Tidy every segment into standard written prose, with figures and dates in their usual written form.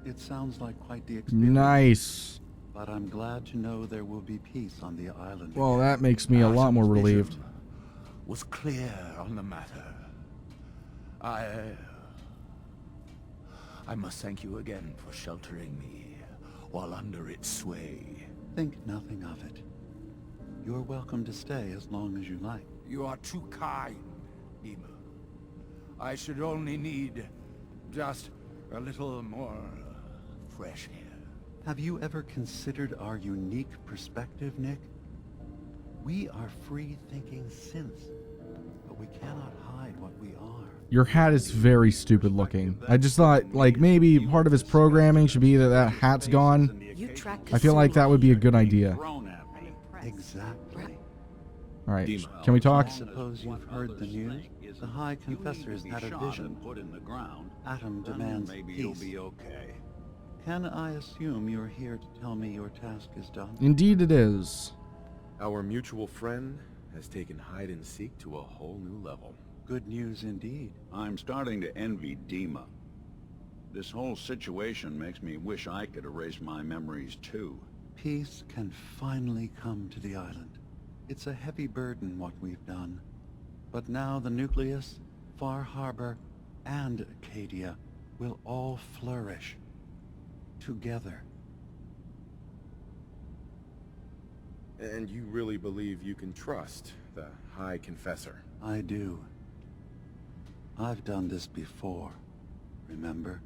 It sounds like quite the experience. Nice. But I'm glad to know there will be peace on the island. Well, that makes me a lot more relieved. Was clear on the matter. I must thank you again for sheltering me while under its sway. Think nothing of it. You're welcome to stay as long as you like. You are too kind, Dima. I should only need just a little more fresh air. Have you ever considered our unique perspective, Nick? We are free-thinking synths, but we cannot hide what we are. Your hat is very stupid looking. I just thought, like, maybe part of his programming should be that that hat's gone. I feel like that would be a good idea. Exactly. Alright, can we talk? I suppose you've heard the news. The High Confessor's had a vision. Atom demands peace. Can I assume you're here to tell me your task is done? Indeed it is. Our mutual friend has taken hide and seek to a whole new level. Good news indeed. I'm starting to envy Dima. This whole situation makes me wish I could erase my memories too. Peace can finally come to the island. It's a heavy burden what we've done. But now the Nucleus, Far Harbor, and Acadia will all flourish. Together. And you really believe you can trust the High Confessor? I do. I've done this before, remember?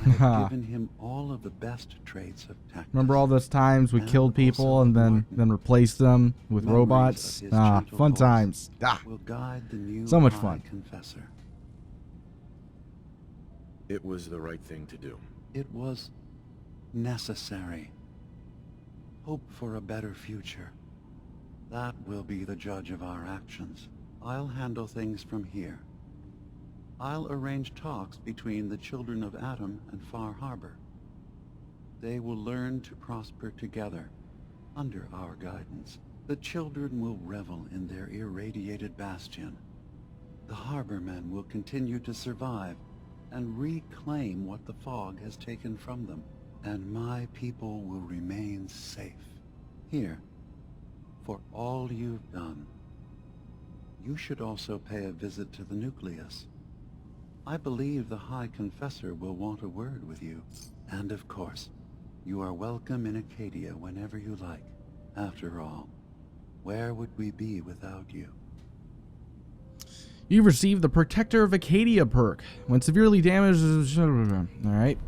I've given him all of the best traits of tactics. Remember all those times we killed people and then replaced them with robots? Fun times. Will guide the new so much High fun. Confessor. It was the right thing to do. It was necessary. Hope for a better future. That will be the judge of our actions. I'll handle things from here. I'll arrange talks between the children of Atom and Far Harbor. They will learn to prosper together, under our guidance. The children will revel in their irradiated bastion. The Harbormen will continue to survive and reclaim what the fog has taken from them. And my people will remain safe. Here, for all you've done. You should also pay a visit to the Nucleus. I believe the High Confessor will want a word with you. And of course, you are welcome in Acadia whenever you like. After all, where would we be without you? You've received the Protector of Acadia perk. When severely damaged... Alright.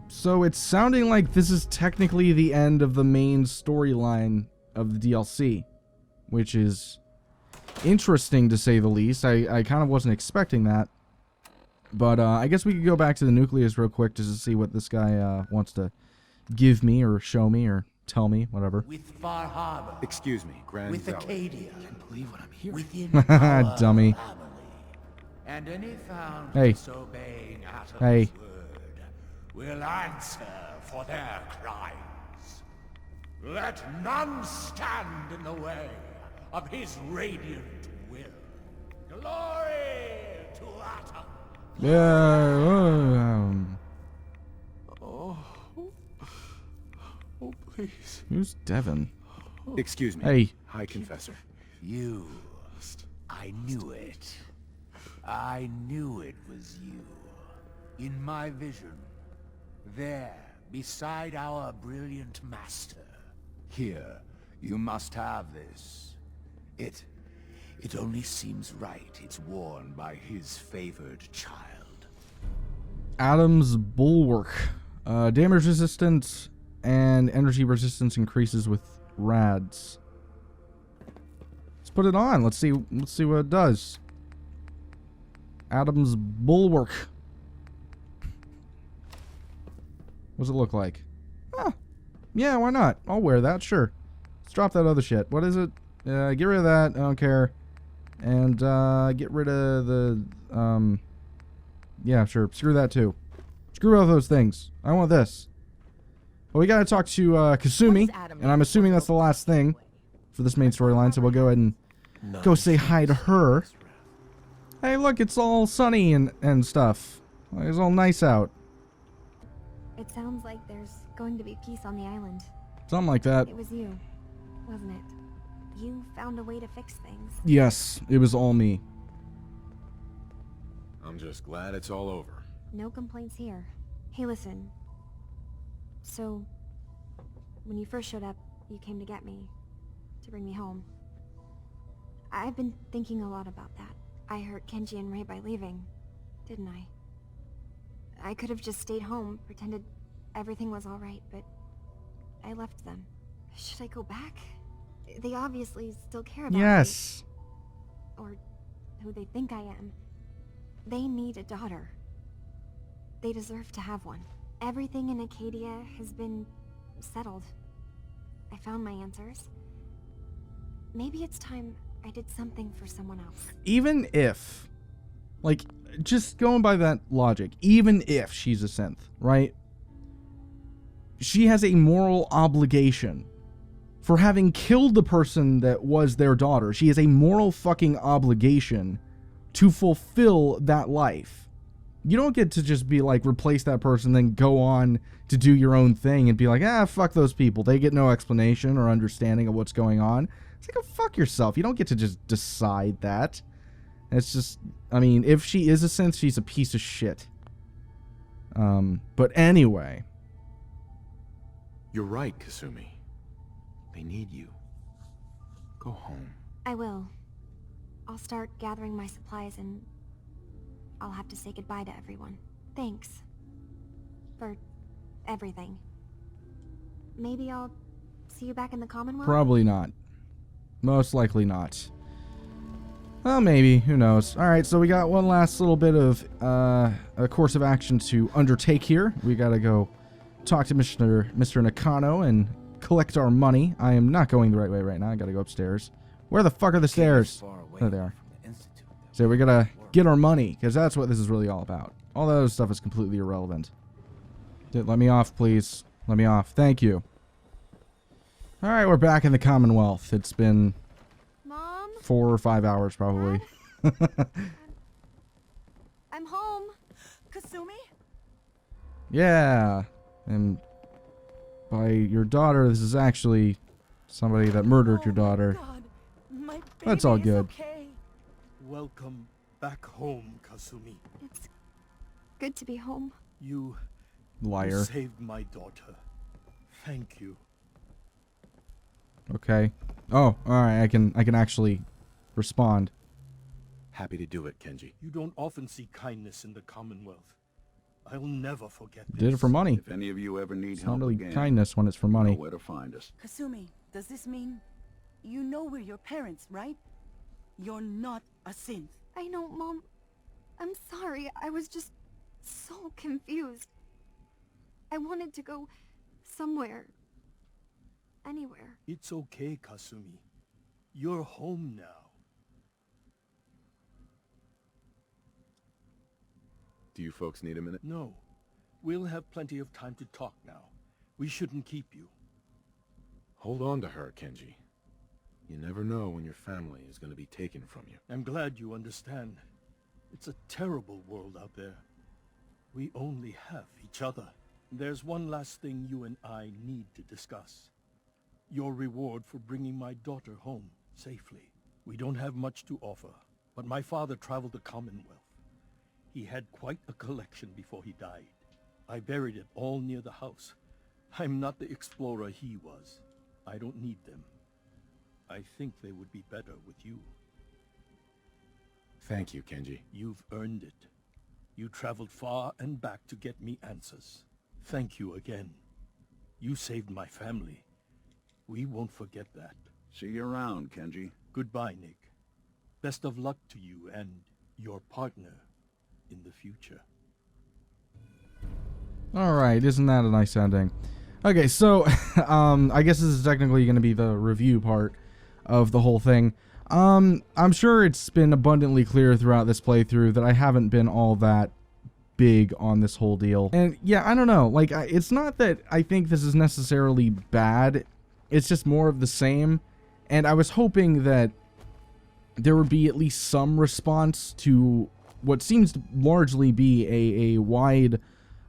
So it's sounding like this is technically the end of the main storyline of the DLC. Which is interesting to say the least. I kind of wasn't expecting that. But I guess we could go back to the Nucleus real quick just to see what this guy wants to give me or show me or tell me, whatever. With Far Harbor. Excuse me, Grand With Zealot. Acadia. I can't believe what I'm hearing. Within our Dummy. family. And any found Hey. disobeying Atom's Hey. word will answer for their crimes. Let none stand in the way of his radiant will. Glory to Atom. Yeah. Oh, please. Who's Devin? Excuse me. Hey. High Confessor. You. I knew it. I knew it was you. In my vision. There, beside our brilliant master. Here, you must have this. It only seems right it's worn by his favored child. Atom's Bulwark. Damage resistance and energy resistance increases with rads. Let's put it on. Let's see what it does. Atom's Bulwark. What does it look like? Huh. Yeah, why not? I'll wear that, sure. Let's drop that other shit. What is it? Get rid of that. I don't care. And get rid of the yeah, sure. Screw that too. Screw all those things. I want this. Well, we gotta talk to Kasumi, and I'm assuming that's the last thing for this main storyline, so we'll go ahead and go say hi to her. Hey, look, it's all sunny and stuff. It's all nice out. It sounds like there's going to be peace on the island. Something like that. It was you, wasn't it? You found a way to fix things. Yes, it was all me. I'm just glad it's all over. No complaints here. Hey, listen. So, when you first showed up, you came to get me, to bring me home. I've been thinking a lot about that. I hurt Kenji and Ray by leaving, didn't I? I could have just stayed home, pretended everything was alright, but I left them. Should I go back? They obviously still care about me. Yes. Or who they think I am. They need a daughter. They deserve to have one. Everything in Acadia has been settled. I found my answers. Maybe it's time I did something for someone else. Even if, like, just going by that logic, even if she's a synth, right? She has a moral obligation for having killed the person that was their daughter. She has a moral fucking obligation to fulfill that life. You don't get to just be like, replace that person, then go on to do your own thing and be like, fuck those people. They get no explanation or understanding of what's going on. It's like, oh, fuck yourself. You don't get to just decide that. It's just, I mean, if she is a synth, she's a piece of shit. But anyway. You're right, Kasumi. They need you. Go home. I will. I'll start gathering my supplies and I'll have to say goodbye to everyone. Thanks. For everything. Maybe I'll see you back in the Commonwealth? Probably not. Most likely not. Well, maybe. Who knows? Alright, so we got one last little bit of a course of action to undertake here. We gotta go talk to Mr. Nakano and collect our money. I am not going the right way right now. I gotta go upstairs. Where the fuck are the stairs? There they are. So we gotta get our money, because that's what this is really all about. All that other stuff is completely irrelevant. Let me off, please. Let me off. Thank you. Alright, we're back in the Commonwealth. It's been Mom? 4 or 5 hours, probably. I'm home. Kasumi? Yeah. And by your daughter, this is actually somebody that murdered your daughter. God, my That's all baby is good. okay. Welcome back home, Kasumi. It's good to be home. You Liar. saved my daughter. Thank you. Okay. Oh, alright, I can actually respond. Happy to do it, Kenji. You don't often see kindness in the Commonwealth. I'll never forget this. Did it for money. If any of you ever need It's help not really again, kindness when it's for you know money. where to find us. Kasumi, does this mean you know we're your parents, right? You're not a synth. I know, Mom. I'm sorry. I was just so confused. I wanted to go somewhere. Anywhere. It's okay, Kasumi. You're home now. Do you folks need a minute? No. We'll have plenty of time to talk now. We shouldn't keep you. Hold on to her, Kenji. You never know when your family is going to be taken from you. I'm glad you understand. It's a terrible world out there. We only have each other. There's one last thing you and I need to discuss. Your reward for bringing my daughter home safely. We don't have much to offer, but my father traveled the Commonwealth. He had quite a collection before he died. I buried it all near the house. I'm not the explorer he was. I don't need them. I think they would be better with you. Thank you, Kenji. You've earned it. You traveled far and back to get me answers. Thank you again. You saved my family. We won't forget that. See you around, Kenji. Goodbye, Nick. Best of luck to you and your partner in the future. Alright, isn't that a nice ending? Okay, so, I guess this is technically going to be the review part of the whole thing. I'm sure it's been abundantly clear throughout this playthrough that I haven't been all that big on this whole deal. And yeah, I don't know, like, it's not that I think this is necessarily bad, it's just more of the same, and I was hoping that there would be at least some response to what seems to largely be a wide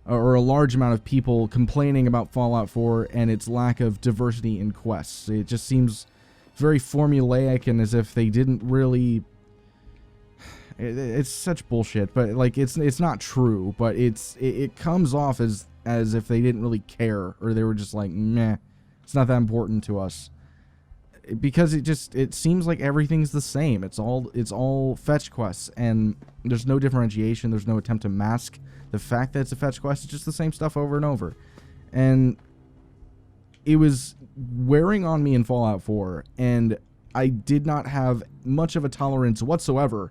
or a large amount of people complaining about Fallout 4 and its lack of diversity in quests. It just seems very formulaic and as if they didn't really... It's such bullshit, but like it's not true, but it comes off as if they didn't really care, or they were just like, meh, it's not that important to us. Because it seems like everything's the same. It's all fetch quests, and there's no differentiation. There's no attempt to mask the fact that it's a fetch quest. It's just the same stuff over and over. And it was wearing on me in Fallout 4, and I did not have much of a tolerance whatsoever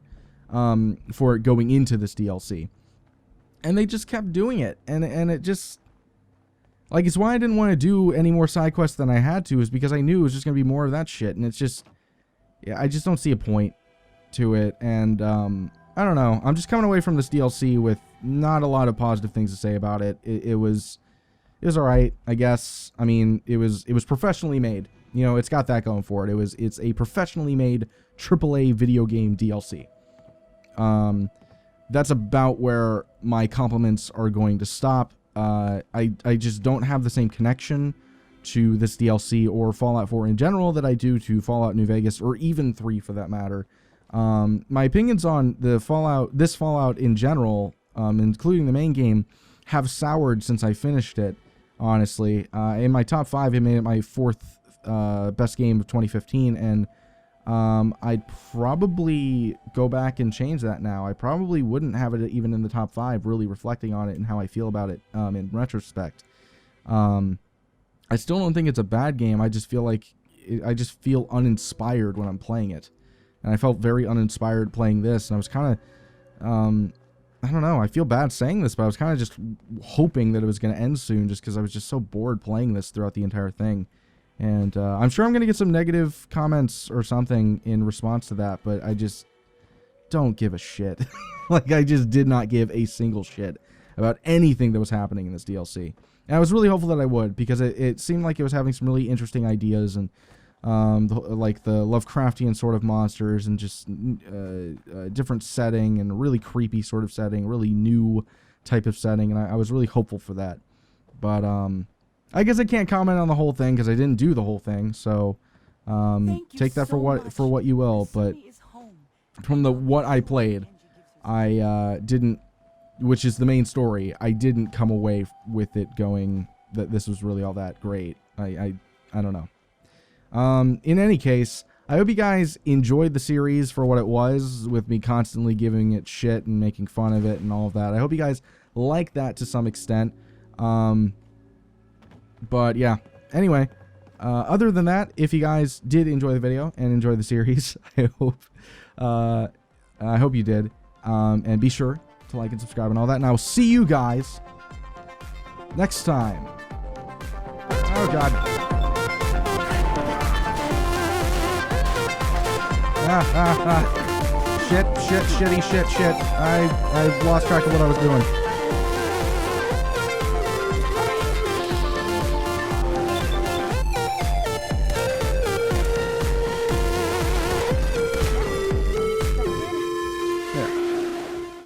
for it going into this DLC. And they just kept doing it, and it just... Like, it's why I didn't want to do any more side quests than I had to, is because I knew it was just going to be more of that shit, and it's just... Yeah, I just don't see a point to it, and, I don't know. I'm just coming away from this DLC with not a lot of positive things to say about it. It was alright, I guess. I mean, it was professionally made. You know, it's got that going for it. It's a professionally made AAA video game DLC. That's about where my compliments are going to stop. I just don't have the same connection to this DLC or Fallout 4 in general that I do to Fallout New Vegas, or even 3 for that matter. My opinions on this Fallout in general, including the main game, have soured since I finished it, honestly. In my top 5, it made it my 4th best game of 2015, and I'd probably go back and change that now. I probably wouldn't have it even in the top 5, really reflecting on it and how I feel about it in retrospect. I still don't think it's a bad game. I just feel like I just feel uninspired when I'm playing it. And I felt very uninspired playing this, and I was kind of, I don't know, I feel bad saying this, but I was kind of just hoping that it was going to end soon, just because I was just so bored playing this throughout the entire thing. And I'm sure I'm going to get some negative comments or something in response to that, but I just don't give a shit. Like, I just did not give a single shit about anything that was happening in this DLC. And I was really hopeful that I would, because it seemed like it was having some really interesting ideas, and like the Lovecraftian sort of monsters, and just a different setting, and a really creepy sort of setting, really new type of setting, and I was really hopeful for that. But I guess I can't comment on the whole thing because I didn't do the whole thing, so take that for what you will. But from what I played, I didn't, which is the main story, I didn't come away with it going that this was really all that great. I don't know. In any case, I hope you guys enjoyed the series for what it was, with me constantly giving it shit and making fun of it and all of that. I hope you guys like that to some extent. But yeah, anyway, other than that, if you guys did enjoy the video and enjoy the series, I hope you did. And be sure to like and subscribe and all that. And I will see you guys next time. Oh god. Shit. I've lost track of what I was doing.